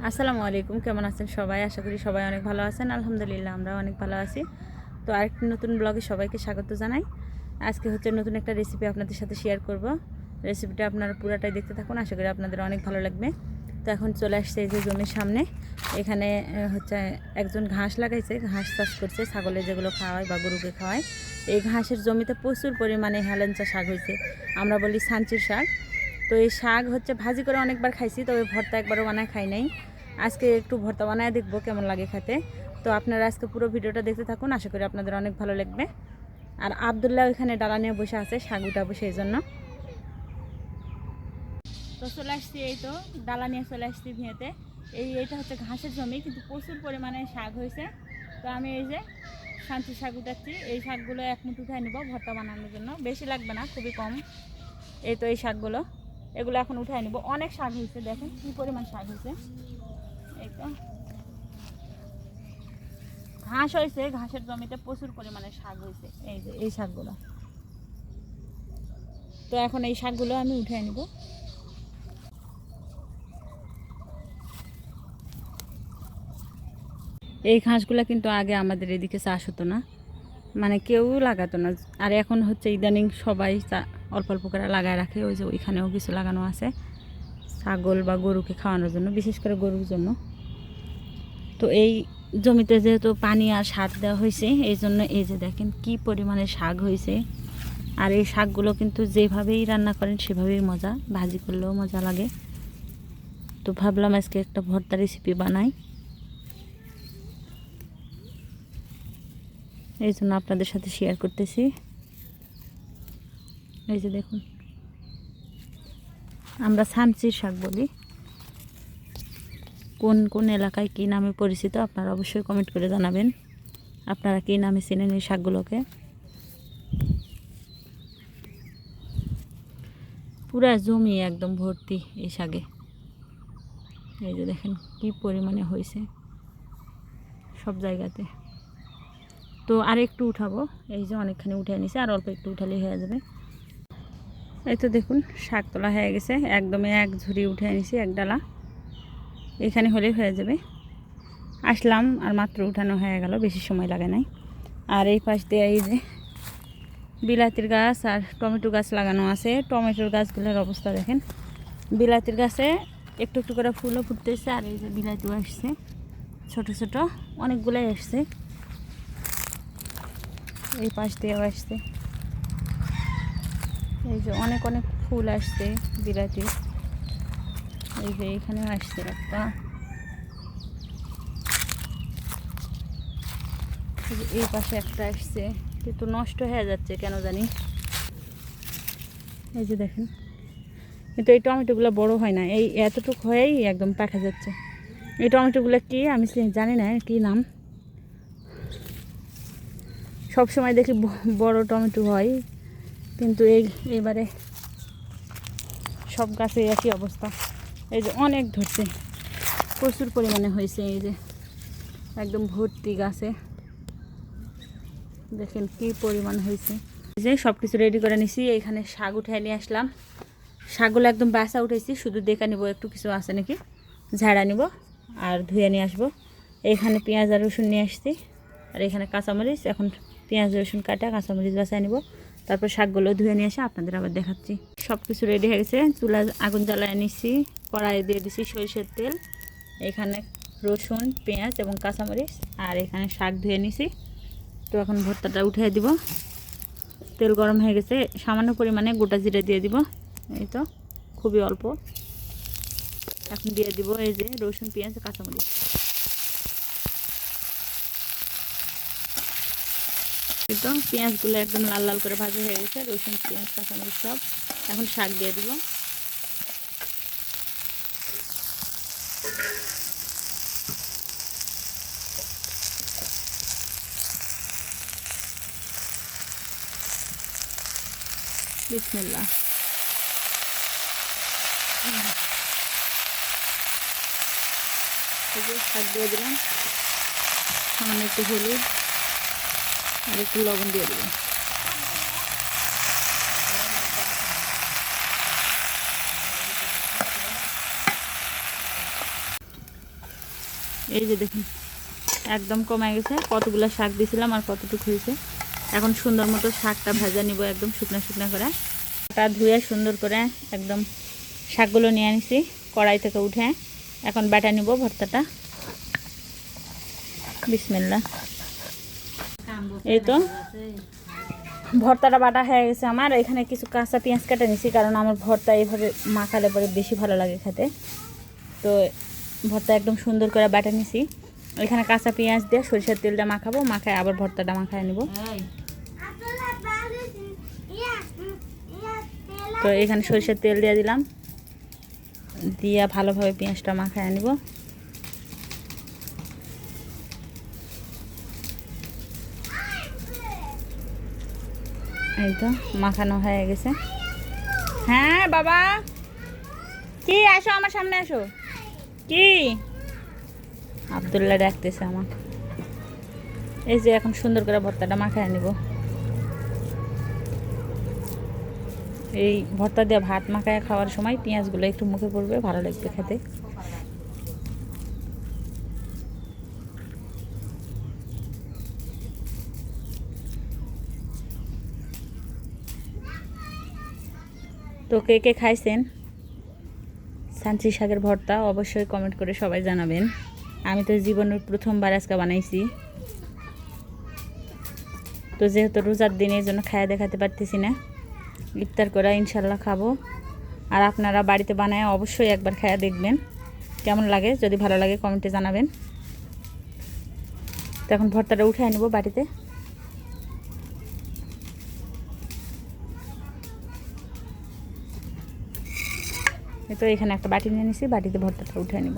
আসসালামু আলাইকুম, কেমন আছেন সবাই? আশা করি সবাই অনেক ভালো আছেন। আলহামদুলিল্লাহ আমরাও অনেক ভালো আছি। তো আরেকটি নতুন ব্লগে সবাইকে স্বাগত জানাই। আজকে হচ্ছে নতুন একটা রেসিপি আপনাদের সাথে শেয়ার করব। রেসিপিটা আপনারা পুরাটাই দেখতে থাকুন, আশা করি আপনাদের অনেক ভালো লাগবে। তো এখন চলে আসছে এই যে জমির সামনে। এখানে হচ্ছে একজন ঘাস লাগাইছে, ঘাস চাষ করছে, ছাগলে যেগুলো খাওয়ায় বা গরুকে খাওয়ায়। এই ঘাসের জমিতে প্রচুর পরিমাণে হেলেঞ্চা শাক হয়েছে, আমরা বলি সাঞ্চির শাক। তো এই শাক হচ্ছে ভাজি করে অনেকবার খাইছি, তবে ভর্তা একবারও বানায় খাই নাই। আজকে একটু ভর্তা বানায় দেখবো কেমন লাগে খেতে। তো আপনারা আজকে পুরো ভিডিওটা দেখতে থাকুন, আশা করি আপনাদের অনেক ভালো লাগবে। আর আবদুল্লাহ ওইখানে ডালা নিয়ে বসে আছে, শাক উঠাবো সেই জন্য। তো চলে আসছি, এই তো ডালা নিয়ে চলে আসছি ভিঁয়েতে। এইটা হচ্ছে ঘাসের জমি, কিন্তু প্রচুর পরিমাণে শাক হয়েছে। তো আমি এই যে শান্তি শাক উঠাচ্ছি। এই শাকগুলো এক মুঠো উঠায় নেবো ভর্তা বানানোর জন্য, বেশি লাগবে না, খুবই কম। এই তো এই শাকগুলো, এগুলো এখন উঠায় নেবো। অনেক শাক হয়েছে, দেখেন কী পরিমাণ শাক হয়েছে। এই তো ঘাস হয়েছে, ঘাসের জমিতে প্রচুর পরিমাণে শাক হয়েছে। এই যে এই শাকগুলো, তো এখন এই শাকগুলো আমি উঠিয়ে নিব। এই ঘাসগুলো কিন্তু আগে আমাদের এদিকে চাষ হতো না, মানে কেউ লাগাতো না। আর এখন হচ্ছে ইদানিং সবাই অল্প অল্প করে লাগায় রাখে। ওই যে ওইখানেও কিছু লাগানো আছে ছাগল বা গরুকে খাওয়ানোর জন্য, বিশেষ করে গরুর জন্য। তো এই জমিতে যেহেতু পানি আর সার দেওয়া হয়েছে, এই জন্য এই যে দেখেন কি পরিমাণে শাক হয়েছে। আর এই শাকগুলো কিন্তু যেভাবেই রান্না করেন সেভাবেই মজা, ভাজি করলেও মজা লাগে। তো ভাবলাম আজকে একটা ভর্তা রেসিপি বানাই, এই জন্য আপনাদের সাথে শেয়ার করতেছি। এই যে দেখুন, আমরা সামচির শাক বলি। কোন কোন এলাকায় কী নামে পরিচিত আপনারা অবশ্যই কমেন্ট করে জানাবেন, আপনারা কী নামে চেনেন এই শাকগুলোকে। পুরা জমি একদম ভর্তি এই শাকে। এই যে দেখেন কি পরিমাণে হয়েছে সব জায়গাতে। তো আর একটু উঠাবো, এই যে অনেকখানি উঠে নিছে, আর অল্প একটু উঠালেই হয়ে যাবে। এই তো দেখুন শাক তোলা হয়ে গেছে, একদমই এক ঝুড়ি উঠে নিছি, এক ডালা। এখানে হলেই হয়ে যাবে। আসলাম আর মাত্র উঠানো হয়ে গেল, বেশি সময় লাগে নাই। আর এই পাশ দিয়ে এই যে বিলাতির গাছ আর টমেটো গাছ লাগানো আছে। টমেটোর গাছগুলোর অবস্থা দেখেন, বিলাতির গাছে একটু একটু করে ফুলও ফুটতেছে, আর এই যে বিলাতিও আসছে ছোট ছোট, অনেকগুলোই আসছে। এই পাশ দিয়েও আসছে, এই যে অনেক অনেক ফুল আসছে বিলাতি। এই যে এখানেও আসছে একটা, এই পাশে একটা আসছে, কিন্তু নষ্ট হয়ে যাচ্ছে কেন জানি। এই যে দেখেন, কিন্তু এই টমেটোগুলো বড় হয় না, এই এতটুকু হয়েই একদম পাকা যাচ্ছে। এই টমেটোগুলো কি আমি জানি না কি নাম। সব সময় দেখি বড় টমেটো হয়, কিন্তু এবারে সব গাছে একই অবস্থা। এই যে অনেক ধরছে, প্রচুর পরিমাণে হয়েছে। এই যে একদম ভর্তি গাছে, দেখেন কি পরিমাণ হয়েছে। এই যে সব কিছু রেডি করে নিছি, এইখানে শাক উঠাই নিয়ে আসলাম। শাকগুলো একদম বাসা উঠেছি, শুধু দেখে নিব একটু কিছু আছে নাকি, ঝাড়া নিব আর ধুয়ে নিয়ে আসবো। এইখানে পেঁয়াজ আর রসুন নিয়ে আসছি, আর এখানে কাঁচামরিচ। এখন পেঁয়াজ রসুন কাটা কাঁচামরিচ বাসায় নিব, তারপর শাকগুলো ধুয়ে নিয়ে এসে আপনাদের আবার দেখাচ্ছি। সব কিছু রেডি হয়ে গেছে, চুলা আগুন জ্বালায় নিচ্ছি, কড়াইয়ে দিয়ে দিচ্ছি সরিষার তেল। এখানে রসুন পেঁয়াজ এবং কাঁচামরিচ, আর এখানে শাক ধুয়ে নিছি। তো এখন ভর্তাটা উঠিয়ে দিব। তেল গরম হয়ে গেছে, সামান্য পরিমাণে গোটা জিরে দিয়ে দিব, এই তো খুবই অল্প। এখন দিয়ে দিব এই যে রসুন পেঁয়াজ কাঁচামরিচ। এই তো পেঁয়াজগুলো একদম লাল লাল করে ভাজা হয়ে গেছে, রসুন পেঁয়াজ কাঁচামরিচ সব। এখন শাক দিয়ে দিব। বিসমিল্লাহ। এই যে শাক দিয়ে দিলাম, সামান্য একটু হলুদ আর একটু লবণ দিয়ে দিলাম। এই যে দেখুন একদম কমে গেছে, কতগুলো শাক দিয়েছিলাম আর কতটুকু হয়েছে। এখন সুন্দর মতো শাকটা ভাজা নিব একদম শুকনা শুকনা করে। শাকটা ধুয়ে সুন্দর করে একদম শাকগুলো নিয়ে নিছি কড়াই থেকে উঠে। এখন বাটা নিব ভর্তাটা। বিসমিল্লাহ। এই তো ভর্তাটা বাটা হয়ে গেছে আমার। এখানে কিছু কাঁচা পেঁয়াজ কাটা নিছি, কারণ আমার ভর্তা এইভাবে মাখালে পরে বেশি ভালো লাগে খেতে। তো ভর্তা একদম সুন্দর করে বাটা নিছি। এখানে কাঁচা পেঁয়াজ দিয়ে সরিষার তেলটা মাখাবো, মাখায় আবার ভর্তাটা মাখায় নিব। তো এখানে সরিষার তেল দিয়ে দিলাম, দিয়ে ভালোভাবে পেঁয়াজটা মাখায় নিব। এই তো মাখানো হয়ে গেছে। হ্যাঁ বাবা, কি আসো আমার সামনে আসো। কি আব্দুল্লাহ ডাকতেছে আমার। এই যে এখন সুন্দর করে ভর্তাটা মাখায় নিব। এই ভর্তা দিয়ে ভাত মাখায় খাওয়ার সময় পেঁয়াজগুলো একটু মুখে পড়বে, ভালো লাগবে খেতে। তো কে কে খাইছেন সাঞ্চি শাকের ভর্তা অবশ্যই কমেন্ট করে সবাই জানাবেন। আমি তো জীবনের প্রথমবার আজকে বানাইছি। তো যেহেতু রোজার দিন এই জন্য খায়া দেখাতে পারতেছি না, ইফতার করে ইনশাল্লাহ খাবো। আর আপনারা বাড়িতে বানায় অবশ্যই একবার খায়া দেখবেন কেমন লাগে। যদি ভালো লাগে কমেন্টে জানাবেন। তো এখন ভর্তাটা উঠে নেব বাড়িতে। তো এখানে একটা বাটি নিয়ে নিছি, বাটিতে ভর্তাটা উঠে নেব।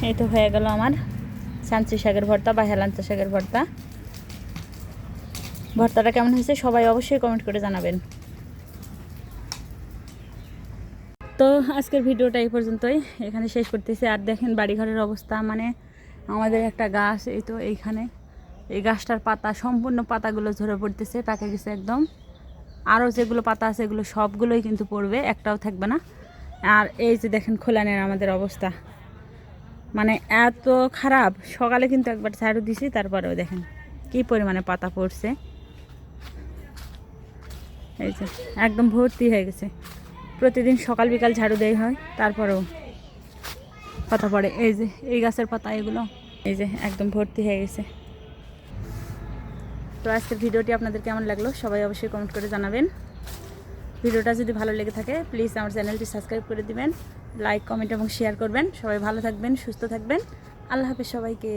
এই তো হয়ে গেল আমার সাঞ্চি শাকের ভর্তা বা হেলাঞ্চা শাকের ভর্তা। ভর্তাটা কেমন হয়েছে সবাই অবশ্যই কমেন্ট করে জানাবেন। তো আজকের ভিডিওটা এই পর্যন্তই, এখানে শেষ করতেছি। আর দেখেন বাড়িঘরের অবস্থা, মানে আমাদের একটা গাছ, এই তো এইখানে এই গাছটার পাতা সম্পূর্ণ পাতাগুলো ঝরে পড়তেছে, পাকে গেছে একদম। আরও যেগুলো পাতা আছে এগুলো সবগুলোই কিন্তু পড়বে, একটাও থাকবে না। আর এই যে দেখেন খোলানের আমাদের অবস্থা, মানে এত খারাপ। সকালে কিন্তু একবার ঝাড়ু দিছি, তারপরেও দেখেন কি পরিমাণে পাতা পড়ছে। এই যে একদম ভর্তি হয়ে গেছে। প্রতিদিন সকাল বিকাল ঝাড়ু দেয় হয়, তারপরেও পাতা পড়ে। এই যে এই গাছের পাতা এগুলো, এই যে একদম ভর্তি হয়ে গেছে। তো আজকের ভিডিওটি আপনাদের কেমন লাগলো সবাই অবশ্যই কমেন্ট করে জানাবেন। ভিডিওটা যদি ভালো লেগে থাকে প্লিজ আমার চ্যানেলটি সাবস্ক্রাইব করে দিবেন, লাইক কমেন্ট এবং শেয়ার করবেন। সবাই ভালো থাকবেন, সুস্থ থাকবেন। আল্লাহ হাফেজ সবাইকে।